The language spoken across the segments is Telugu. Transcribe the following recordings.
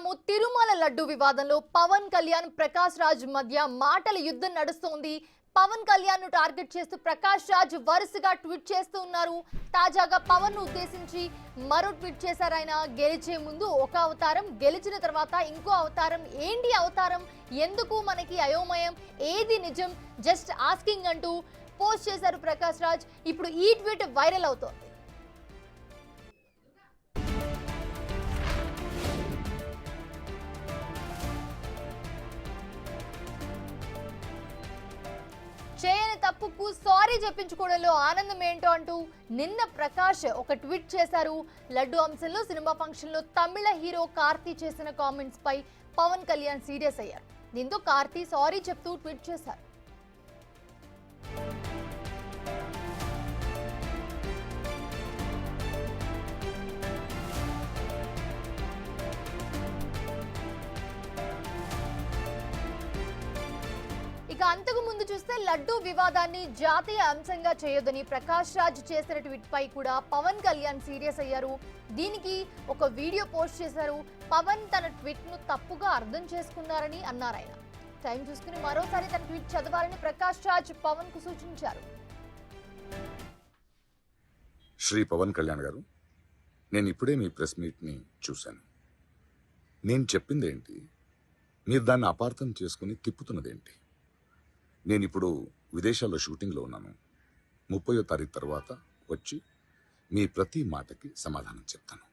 చూస్తున్నాము. తిరుమల లడ్డు వివాదంలో పవన్ కళ్యాణ్ ప్రకాష్ రాజ్ మధ్య మాటల యుద్ధం నడుస్తోంది. పవన్ కళ్యాణ్ ను టార్గెట్ చేస్తూ ప్రకాష్ రాజ్ వరుసగా ట్వీట్ చేస్తూ ఉన్నారు. తాజాగా పవన్ ను ఉద్దేశించి మరో ట్వీట్ చేశారు ఆయన. గెలిచే ముందు ఒక అవతారం, గెలిచిన తర్వాత ఇంకో అవతారం. ఏంటి అవతారం? ఎందుకు మనకి అయోమయం? ఏది నిజం? జస్ట్ ఆస్కింగ్ అంటూ పోస్ట్ చేశారు ప్రకాష్ రాజ్. ఇప్పుడు ఈ ట్వీట్ వైరల్ అవుతోంది. చేయని తప్పుకు సారీ చెప్పించుకోవడంలో ఆనందం ఏంటో అంటూ నిన్న ప్రకాష్ ఒక ట్వీట్ చేశారు. లడ్డు అంశంలో సినిమా ఫంక్షన్ లో తమిళ హీరో కార్తీ చేసిన కామెంట్స్ పై పవన్ కళ్యాణ్ సీరియస్ అయ్యారు. దీంతో కార్తీ సారీ చెప్తూ ట్వీట్ చేశారు. అంతకు ముందు చూస్తే లడ్డు వివాదాన్ని జాతీయ అంశంగా చేయొద్దని ప్రకాష్ రాజ్ చేసిన ట్వీట్ పై కూడా పవన్ కళ్యాణ్ సీరియస్ అయ్యారు. దీనికి ఒక వీడియో పోస్ట్ చేశారు. పవన్ తన ట్వీట్ ను తప్పుగా అర్థం చేసుకున్నారని అన్నారు. ఆయన టైం చూసుకుని మరోసారి తన ట్వీట్ చదవాలని ప్రకాష్ రాజ్ పవన్ కు సూచించారు. శ్రీ పవన్ కళ్యాణ్ గారు, నేను ఇప్పుడే మీ ప్రెస్ మీట్ ని చూశాను. నేను చెప్పింది ఏంటి, మీరు దాన్ని అపార్థం చేసుకుని తిప్పుతున్నదేంటి? నేను ఇప్పుడు విదేశాల్లో షూటింగ్లో ఉన్నాను. 30వ తారీఖు తర్వాత వచ్చి మీ ప్రతి మాటకి సమాధానం చెప్తాను.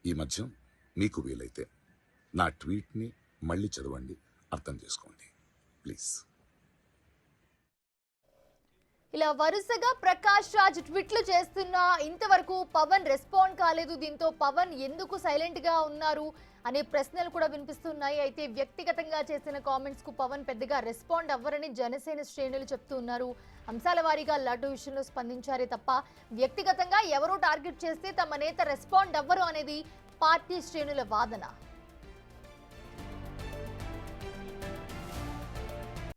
ఈ మధ్య మీకు వీలైతే నా ట్వీట్ని మళ్ళీ చదవండి, అర్థం చేసుకోండి ప్లీజ్. ఇలా వరుసగా ప్రకాష్ రాజ్ ట్వీట్లు చేస్తున్నా ఇంతవరకు పవన్ రెస్పాండ్ కాలేదు. దీంతో పవన్ ఎందుకు సైలెంట్ గా ఉన్నారు అనే ప్రశ్నలు కూడా వినిపిస్తున్నాయి. అయితే వ్యక్తిగతంగా చేసిన కామెంట్స్ కు పవన్ పెద్దగా రెస్పాండ్ అవ్వరని జనసేన శ్రేణులు చెప్తూ ఉన్నారు. అంశాల వారీగా లడ్డు విషయంలో స్పందించారే తప్ప వ్యక్తిగతంగా ఎవరో టార్గెట్ చేస్తే తమ నేత రెస్పాండ్ అవ్వరు అనేది పార్టీ శ్రేణుల వాదన.